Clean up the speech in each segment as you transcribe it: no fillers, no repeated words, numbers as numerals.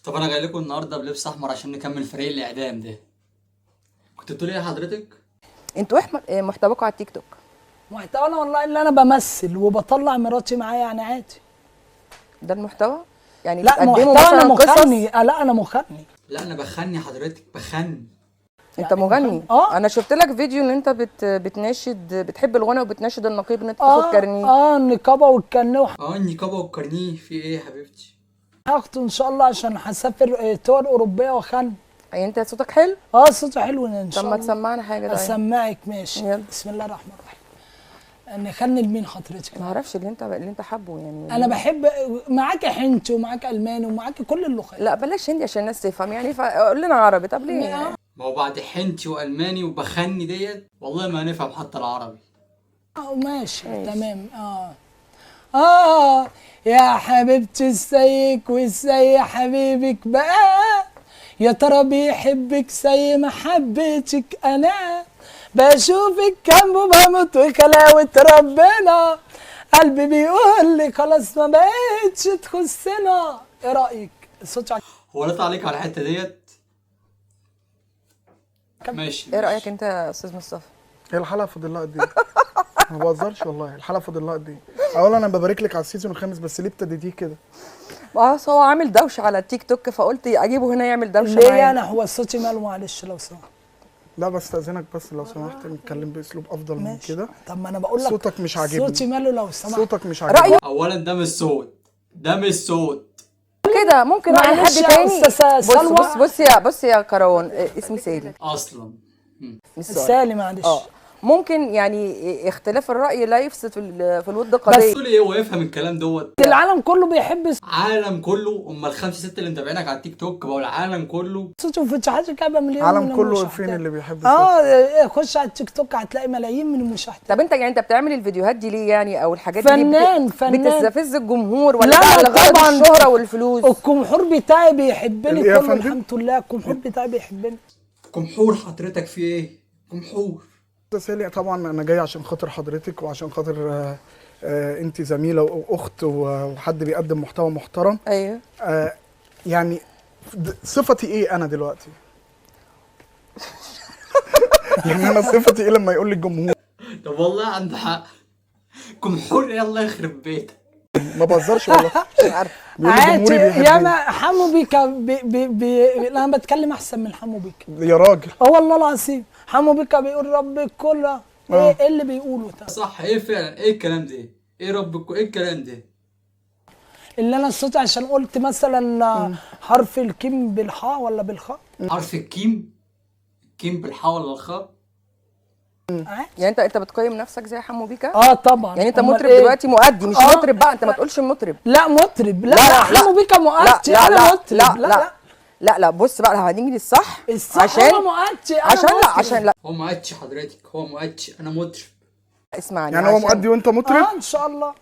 طب انا جاي لكم النهارده بلبس احمر عشان نكمل فريق الاعدام ده. كنت بتقولي ايه حضرتك؟ انتوا ايه محتواكم على التيك توك؟ محتوانا والله اللي انا بمثل وبطلع مراتي معايا يعني عادي. ده المحتوى؟ يعني لا بتقدموا محتوى انا مثلا مغني. قصص؟ لا انا مغني. لا انا بخني حضرتك، بخني. انت مغني؟ انا شفت لك فيديو ان انت بتناشد، بتحب الغنى وبتناشد النقيب ان انت تاخد كارنيه. النقابه والكارنيه النقابه والكارنيه في ايه يا حبيبتي؟ هاخده ان شاء الله عشان هسافر دول اوروبيه واخن. يعني انت صوتك حلو؟ صوتي حلو ان شاء الله. طب ما تسمعنا حاجه طيب. اسمعك ماشي. يلا. بسم الله الرحمن الرحيم. نخني لمين حضرتك؟ ما اعرفش اللي انت حابه يعني. انا بحب معاك حنتي ومعاك الماني ومعاك كل اللغات. لا بلاش هندي عشان الناس تفهم يعني، فقول لنا عربي. طب ليه؟ ما هو بعد حنتي والماني وبخني ديت والله ما هنفهم حتى العربي. ماشي تمام. يا حبيبتي ازيك وازاي حبيبك بقى، يا ترى بيحبك زي ما حبيتك انا، بشوفك جنبه بموت وخلاوة ربنا، قلبي بيقول لي خلاص ما بقتش تخصنا. ايه رايك؟ الصوت هو لا تعليق على الحته ديت؟ ماشي. ايه رايك انت يا استاذ مصطفى؟ هي الحلقه فاضل لها قد ايه؟ ما بهزرش والله، الحلقه فاضل لها قد ايه؟ اولا انا ببارك لك على السيزون الخامس، بس ليه ابتديتيه كده؟ هو عامل دوشه على التيك توك فقلت اجيبه هنا يعمل دوشه ليه معايا. انا هو صوتي ماله؟ معلش لو سمحت. لا بستأذنك بس لو سمحت نتكلم باسلوب افضل من كده. طب ما انا بقول لك صوتك مش عاجبني. صوتي ماله لو سمحت؟ صوتك مش عاجبني. اولا ده مش صوت، ده مش صوت كده. ممكن اقول لحد معلش يا تاني. أستاذة سلوى. بص يا كروان، اسمي سالي اصلا. مش سالي. سالي معلش. ممكن يعني اختلاف الرأي لا يفسد في الود قضية. بتقولي ايه ويفهم الكلام دوت؟ العالم كله بيحب عالم كله؟ امال الخمسه سته اللي متابعينك على التيك توك بقوا العالم كله؟ صوته في فتحات كعبة مليون العالم من كله المشاهدات. فين اللي بيحب صوتك؟ خش على التيك توك هتلاقي ملايين من المشاهدات. طب انت يعني انت بتعمل الفيديوهات دي ليه يعني، او الحاجات فنان دي فنان بتستفز الجمهور ولا لا بقى لغرض طبعا الشهرة والفلوس؟ الجمهور بتاعي بيحبني يا كله فندم؟ الحمد لله. الجمهور بتاعي بيحبني. جمهور حضرتك في ايه؟ جمهور. سالي طبعا انا جاي عشان خاطر حضرتك وعشان خاطر انت زميله واخت وحد بيقدم محتوى محترم. ايوه. يعني صفتي ايه انا دلوقتي؟ يعني انا صفتي ايه لما يقول لي الجمهور؟ طب والله عنده حق. جمهور ايه الله يخرب بيتك. ما بهزرش والله. مش عارفه. بيقول لي عادي جمهوري بيحبني. ياما حمو بيكا انا بتكلم احسن من حمو بيكا. يا راجل. والله العظيم حمو بيكا بيقول رب كله. ايه اللي بيقوله ده؟ صح. ايه فعلا؟ ايه الكلام ده؟ ايه ربك؟ ايه الكلام ده؟ اللي انا الصوت عشان قلت مثلا حرف الكيم بالحاء ولا بالخاء. حرف الكيم؟ الكيم بالحاء ولا الخاء؟ يعني انت بتقيم نفسك زي حمو بيكا؟ طبعا. يعني انت أمال مطرب إيه؟ دلوقتي مؤدي مش مطرب بقى. انت ما تقولش مطرب. لا مطرب. لا لا، حمو بيكا مؤدي. انا مطرب. لا بص بقى هنيجي للصح. الصح عشان هو مؤدي. عشان لا هو مؤدي حضرتك، هو مؤدي، انا مطرب. اسمعني. يعني هو مؤدي وانت مطرب؟ ان شاء الله.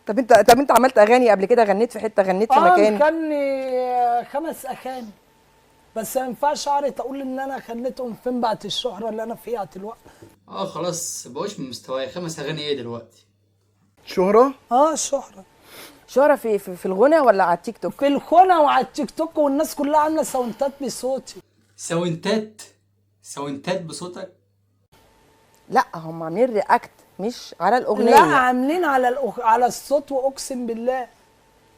طب انت عملت اغاني قبل كده؟ غنيت في حته؟ غنيت في مكان؟ كان 5 اغاني بس ما ينفعش اعرف اقول ان انا خليتهم فين بعد الشهره اللي انا فيها دلوقتي. خلاص بقوش من مستواي. 5 اغاني ايه دلوقتي؟ شهرة؟ الشهره. شهرة في الغنى ولا على التيك توك؟ في الغنى وعلى التيك توك والناس كلها عامله ساوندات بصوتي. ساوندات بصوتك؟ لا هم عاملين رياكت مش على الاغنيه. لا عاملين على الصوت واقسم بالله.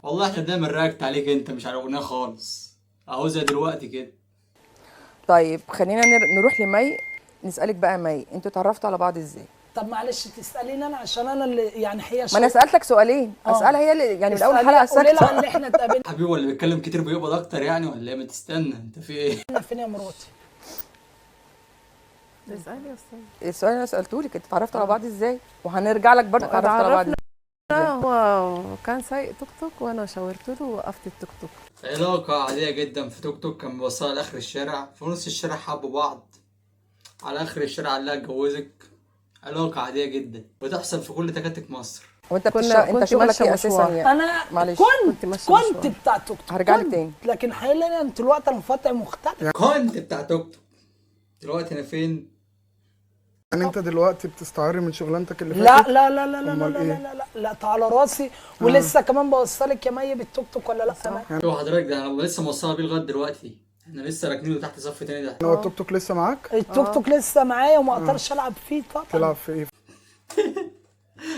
والله احنا دايما رياكت عليك انت، مش على الاغنيه خالص. اهو زي دلوقتي كده. طيب خلينا نروح لمي. نسالك بقى مي، انتوا اتعرفتوا على بعض ازاي؟ طب معلش تساليني انا عشان انا اللي يعني هي ما انا سالتك سؤالين. اسالها هي اللي يعني من اول حلقه قولي لها ساكته. ان احنا اتقابلنا. حبيبي ولا بيتكلم كتير بيقبض اكتر يعني ولا ايه؟ ما تستنى، انت في ايه؟ فين يا مراتي؟ اسألي يا استاذ. السؤال اللي انا سالته لك، انتوا اتعرفتوا على بعض ازاي؟ وهنرجع لك برضه اتعرفتوا على بعض ازاي؟ هو كان سايق توك توك وانا شاورت له ووقفت التوك توك. علاقة عادية جدا في توك توك، كان بيوصلها لاخر الشارع، في نص الشارع حبوا بعض، على اخر الشارع قال لها اتجوزك. علاقة عادية جدا بتحصل في كل تكاتك مصر. وانت كنت شغلك ماشية ايه اساسا مشوار. يعني؟ انا معلش. كنت بتاع توك توك. هرجع لك تاني. لكن حاليا انت الوقت الوضع مختلف. كنت بتاع توك توك، دلوقتي انا فين؟ يعني انت دلوقتي بتستعري من شغلانتك اللي لا فاتت؟ لا لا لا لا لا أمال لا, إيه؟ لا لا لا تعالى راسي ولسه كمان بوصلك يا مي بالتوك توك ولا لا كمان. هو حضرتك ده انا لسه موصلها بيه لغايه دلوقتي، احنا لسه راكنينه تحت صف تاني ده. هو التوك توك لسه معاك؟ التوك توك لسه معايا وما اقدرش العب فيه طبعا. تلعب في ايه؟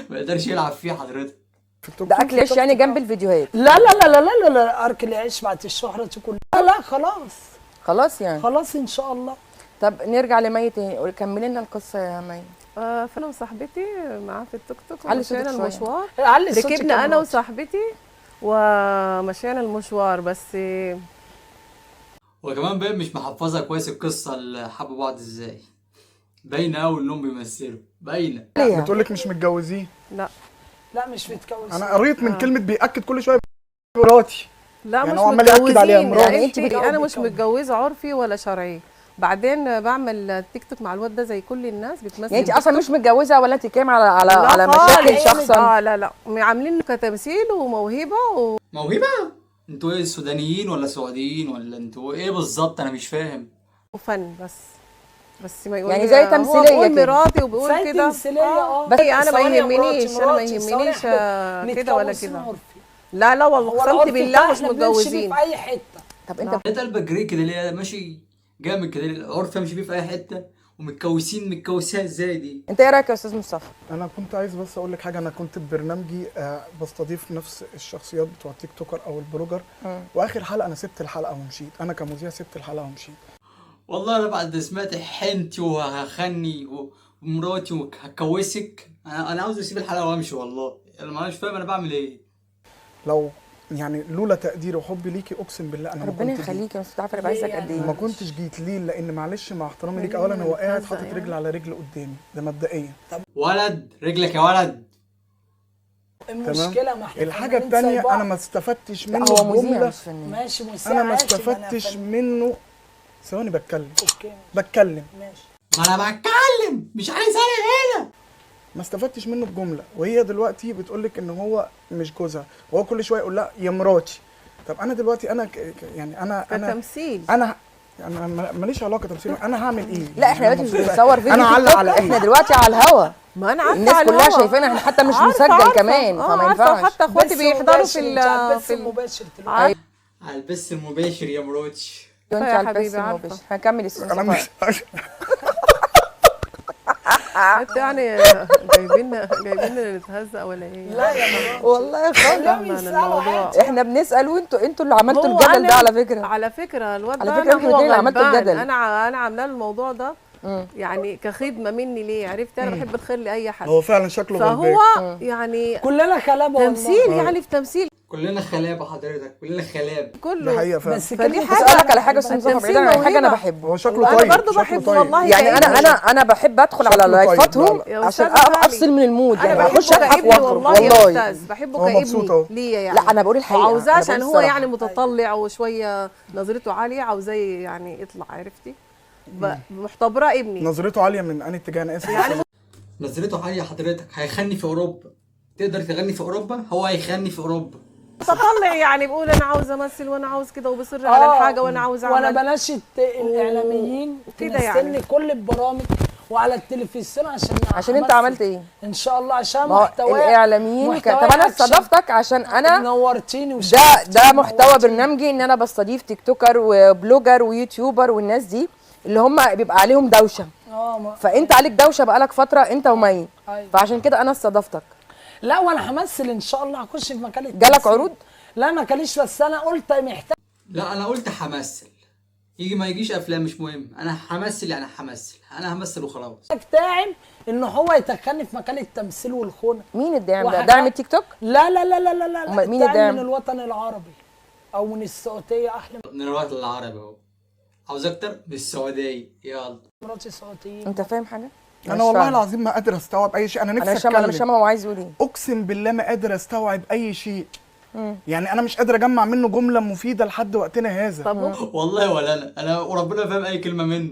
ما يقدرش يلعب فيه حضرتك. في التوك ده توك؟ اكل عيش يعني جنب الفيديوهات؟ لا لا لا لا لا لا ارك العيش بعد الشهرة دي كلها. لا لا خلاص خلاص يعني. خلاص ان شاء الله. طب نرجع لمي تاني، كملي لنا القصه يا مي. فانا وصاحبتي معاه في التوك توك علي صوتك ومشينا شوية. المشوار. علي صوتك يا ركبنا انا مراتي. وصاحبتي ومشينا المشوار بس. وكمان باين مش محفظه كويس القصه اللي حبوا بعض ازاي. باينه قوي انهم بيمثلوا، باينه. ليه؟ بتقول لك مش متجوزين. لا لا مش متجوز. انا قريت من كلمه بيأكد كل شويه مراتي. لا يعني مش هو عمال يأكد عليها متجوزين. مراتي. يعني انت انا مش بتجوزي. متجوزه عرفي ولا شرعي. بعدين بعمل تيك توك مع الواد ده زي كل الناس بتمثل. يعني انت اصلا مش متجوزه ولا انت كام على لا على خالص. مشاكل شخصا؟ لا لا عاملين كتمثيل وموهبه موهبه؟ انتوا ايه، سودانيين ولا سعوديين ولا انتوا ايه بالظبط؟ انا مش فاهم. وفن بس ما يقول يعني زي هو تمثيلية بيقول كده. مراتي وبيقول زي كده. تمثيلية بس انا ما ثواني يا يهمنيش، مراتي، انا ما مراتي، ثواني يهمنيش احنا كده ولا متجوزين كده. عرفي. لا والله هو قسمت العرف بالله بتاعنا مش بنمشي بيه متجوزين. في اي حته. طب انت انت قلبك جري كده ليه؟ ماشي جامد كده ليه؟ العرف امشي بيه في اي حته ومتكوسين متكوسين ازاي دي؟ انت ايه رايك يا استاذ مصطفى؟ انا كنت عايز بس اقول لك حاجه. انا كنت في برنامجي بستضيف نفس الشخصيات بتوع التيك توكر او البلوجر، واخر حلقه انا سبت الحلقه ومشيت. انا كمذيع سبت الحلقه ومشيت. والله انا بعد سمعت حنتي وهخني ومراتي وهكوسك، انا عاوز اسيب الحلقه وامشي. والله انا مش فاهم انا بعمل ايه. لو يعني لولا تقديري وحبي ليكي اقسم بالله انا ربنا ما كنت جيت. يخليك يا استاذ عارفه انا بعزك قد ايه. ما كنتش جيت ليه؟ لان معلش مع احترامي ليك، اولا هو قاعد حاطط رجل على رجل قدامي، ده مبدئيا. ولد رجلك يا ولد. المشكله ما احنا الحاجه فنانين زي الثانيه بعض. انا ما استفدتش لا منه هو مذيع جمله. مش فنان. ماشي مذيع انا ما عادي، استفدتش فنان. منه. ثواني بتكلم. اوكي بتكلم. ماشي. ما انا بتكلم مش عايز انا هنا. ما استفدتش منه بجمله، وهي دلوقتي بتقول لك ان هو مش جوزها، وهو كل شويه يقول لها يا مراتي. طب انا دلوقتي انا يعني انا كتمثيل. انا ماليش علاقه تمثيل. انا هعمل ايه؟ لا احنا دلوقتي مش بنصور فيديو انا تيك اعلق توك، على احنا ايه؟ دلوقتي على الهوا. ما انا عارفه الناس على كلها الهوا. شايفانا، احنا حتى مش عارفة، مسجل عارفة. كمان، فما عارفة، ينفعش. وحتى اخواتي بث بيحضروا مباشر، في انت على البث في المباشر دلوقتي. أيوة. على البث المباشر يا مراتي. انت يا على البث حبيبي، عارفة. المباشر. هنكمل استاذ انا مصطفى. مش انت يعني جايبين نتهزق ولا ايه؟ لا يا مراتي والله خالص. لا من بيسألوا الموضوع. عادي. احنا بنسال وانتوا اللي عملتوا هو الجدل ده أنا- على فكره. على فكره الواد على ده فكرة أنا انتوا هو الاتنين اللي عملتوا غلبان. الجدل. انا عامله له الموضوع ده يعني كخدمه مني ليه؟ عرفت انا بحب الخير لاي حد. هو فعلا شكله غلبان. فهو يعني كلنا كلام والله. تمثيل، يعني في تمثيل كلنا خلابه حضرتك، كلنا خلابه. دي كله. حقيقه فعلا. بس فدي كلمة حاجة. بس اقول لك على حاجه يا استاذ مصطفى، التمثيل بعيدا عن حاجه انا موهبة. بحبه. هو شكله وانا طيب. برضه شكله بحبه طيب. والله. يعني كأني- انا بحب ادخل على شكله طيب. لايفاتهم لا، يا عشان أستاذ غالي. افصل من المود، انا يعني بحبه اخش اضحك كابني واخرج والله يا والله. استاذ، بحبه هو مبسوط أهو. كابني ليا يعني. لا انا بقول الحقيقه. وعاوزاه أنا عشان بقول هو الصراحة. يعني متطلع وشويه نظرته عاليه، عاوزاه يعني يطلع، عرفتي؟ محتبره ابني. نظرته عاليه من انهي اتجاه؟ انا اسف. يعني نظرته عاليه حضرتك. هيخني في اوروبا. تقدر تغني في اوروبا؟ هو هيخني في اوروبا. متطلع، يعني بيقول انا عاوز امثل وانا عاوز كده وبيصر على الحاجه وانا عاوز وانا اعمل. بناشد الاعلاميين كده تنزلني يعني. كل البرامج وعلى التلفزيون عشان انت أمثل. عملت ايه؟ ان شاء الله عشان ما هو محتوى الاعلاميين طب انا استضفتك عشان انا نورتيني ده محتوى برنامجي، ان انا بستضيف تيك توكر وبلوجر ويوتيوبر والناس دي اللي هم بيبقى عليهم دوشه. فانت عليك دوشه بقالك فتره انت ومي. أيوة. فعشان كده انا استضفتك. لا وانا همثل ان شاء الله، هخش في مكان جالك التمثيل. عروض؟ لا ما كانش، بس انا قلت محتاج. لا انا قلت همثل. يجي ما يجيش افلام مش مهم، انا همثل يعني همثل، انا همثل وخلاص. داعم ان هو يدخلني في مكان التمثيل والخونه. مين الداعم ده؟ وحاجات- داعم التيك توك؟ لا لا لا لا لا لا أمال مين الداعم؟ من الوطن العربي او من السعوديه. احلى من الوقت العربي اهو. عاوز اكتر من السعوديه. يلا. مراتي سعوديين. انت فاهم حاجه؟ انا والله العظيم ما قادر استوعب اي شيء. انا انا نفسي مش اتكلم. فاهمه هو عايز يقول ايه. اقسم بالله ما قادر استوعب اي شيء. يعني انا مش قادر اجمع منه جمله مفيده لحد وقتنا هذا. طب والله ولا انا وربنا فاهم اي كلمه منه.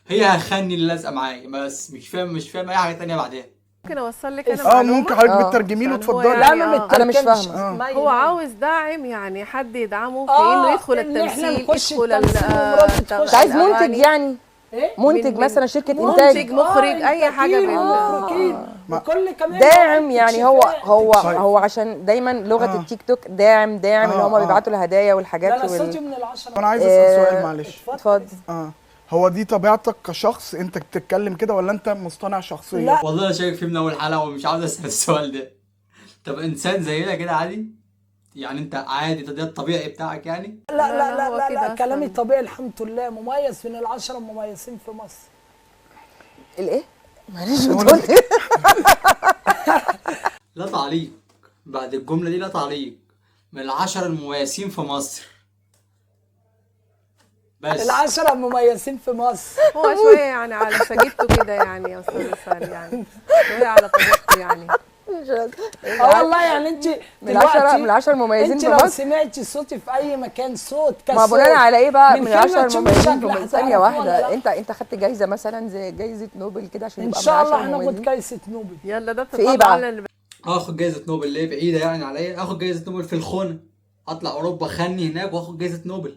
هي هخني اللي لازقه معايا بس مش فاهم اي حاجه تانية بعدين. ممكن اوصل لك انا معلومه. ممكن حضرتك بترجمي له عشان هو اتفضلي. يعني لا أنا مش متركنش. فاهمة. مي- هو عاوز داعم، يعني حد يدعمه في آه، انه يدخل إن إحنا التمثيل، نخش يدخل التمثيل ومراته تخش. انت عايز منتج يعني؟ ايه منتج من- مثلا شركه منتج، انتاج مخرج، أي حاجة إنتاجين من- ومخرجين وكل كمان داعم يعني هو هو طيب. هو عشان دايما لغه آه. التيك توك داعم اللي هم آه. بيبعتوا الهدايا لا والحاجات لا صوتي من العشرة. انا عايز اسال سؤال آه، معلش. اتفضل. هو دي طبيعتك كشخص انت بتتكلم كده ولا انت مصطنع شخصيا؟ لا. والله انا شايف فيه من اول حلقه ومش عاوز اسال السؤال ده. طب انسان زينا كده عادي؟ يعني انت عادي ده الطبيعي بتاعك يعني؟ لا لا، لا لا هو لا, كده لا. أصلاً. كلامي طبيعي الحمد لله، مميز من العشرة المميزين في مصر. الايه؟ معلش بتقول إيه؟ لا تعليق. بعد الجمله دي لا تعليق. من العشرة المميزين في مصر. بس العشرة المميزين في مصر. هو شوية يعني على سجيته كده يعني يا أستاذ وسام، يعني شوية على طريقته يعني. والله يعني انت من العشرة المميزين انت في لو مصر. سمعتي صوتي في اي مكان صوت ما كصوت بناء على ايه بقى من من العشرة كلمة تشم المميزين شكل في ثانية هتعرفوه ولا واحدة؟ لا؟ انت خدت جايزة مثلا زي جايزة نوبل كده عشان ان يبقى من شاء العشرة الله هناخد المميزين؟ جايزة نوبل. يلا ده في إيه تطلع بقى؟ على اللي اخد جايزه نوبل ليه بعيده يعني عليا؟ اخد جايزه نوبل في الخونه. اطلع اوروبا خني هناك واخد جايزه نوبل.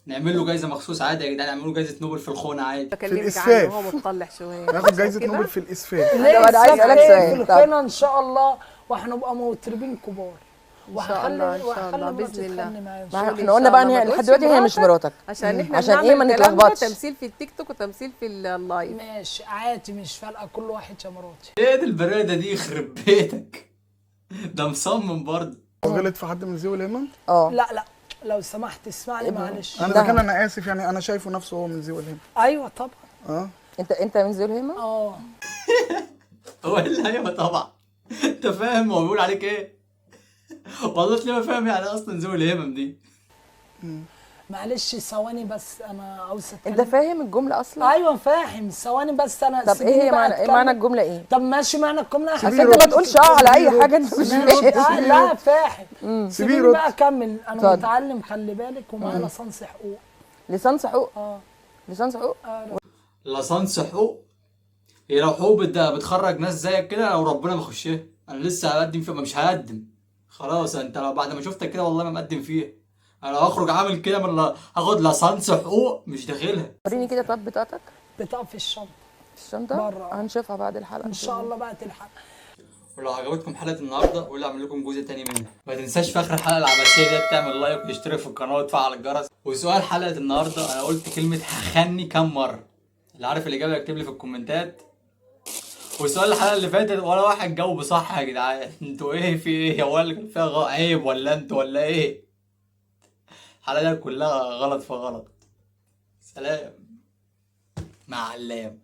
نعمل له جايزه مخصوص عادي يا جدعان، نعمل له جايزه نوبل في الخونه عادي. بكلمك الإسفاف. عنه وهو مطلع شوية. ناخد جايزه كده؟ نوبل في الاسفاف. طب أنا عايز أسألك سؤال. في طب. القنا ان شاء الله وهنبقى مطربين كبار. إن شاء الله، إن شاء وهخلي الله، مراتي بإذن الله. تغني معايا إن ما شاء الله. احنا قلنا بقى ان هي لحد دلوقتي هي مش مراتك عشان احنا عشان بنعمل إيه ما الكلام ده نتلخبطش. تمثيل في التيك توك وتمثيل في اللايف. ماشي عادي مش فارقة، كل واحد يا مراتي. ايه دي البرادة دي يخرب بيتك؟ ده مصمم برضه. غلط في حد من ذوي الهمم؟ اه لا لا لو سمحت اسمعني معلش. انا اذا كان انا اسف يعني انا شايفه نفسه هو من ذوي الهمم. ايوه طبعا. اه انت من ذوي الهمة؟ اه هو ايه اللي ايوه طبعا؟ انت فاهم هو بيقول عليك ايه؟ والله تلاقيه ما فاهم يعني اصلا ذوي الهمم دي. معلش ثواني بس انا عاوز انت اتكلم. فاهم الجملة اصلا؟ ايوه فاهم، ثواني بس انا طب سيبيني ايه هي بقى معنى أتكلم. معنى الجملة ايه؟ طب ماشي معنى الجمله. عشان انت ما تقولش على اي حاجة انت مش فاهم. لا فاهم. سيبيه سيبيني يرد. بقى اكمل. انا اتفضل. متعلم خلي بالك ومعانا ليسانس حقوق. لسان حقوق. اه لسان حقوق. لصنص حقوق. هي لو حقوق بتخرج ناس زيك كده لو ربنا ما خشها. انا لسه هقدم فيها مش هقدم. خلاص انت لو بعد ما شفتك كده والله ما مقدم فيها. انا لو هخرج عامل كده هاخد لصنص حقوق مش داخلها. وريني كده طب بطاقتك بتقف في الشنطه في الشنطة. بره. هنشوفها بعد الحلقة ان شاء الله بقى تلحق. ولو عجبتكم حلقه النهارده قولوا اعمل لكم جزء تاني منها. ما تنساش في اخر الحلقه العباسيه دي تعمل لايك وتشترك في القناه وتفعل الجرس. وسؤال حلقه النهارده انا قلت كلمه هخني كام مره؟ اللي عارف الاجابه يكتب لي في الكومنتات. وسؤال الحلقه اللي فاتت ولا واحد جاوب صح يا جدعان. انتوا ايه في ايه؟ هو اللي كان فيها عيب ولا انتوا ولا ايه؟ الحلقه دي كلها غلط في غلط. سلام مع اللام.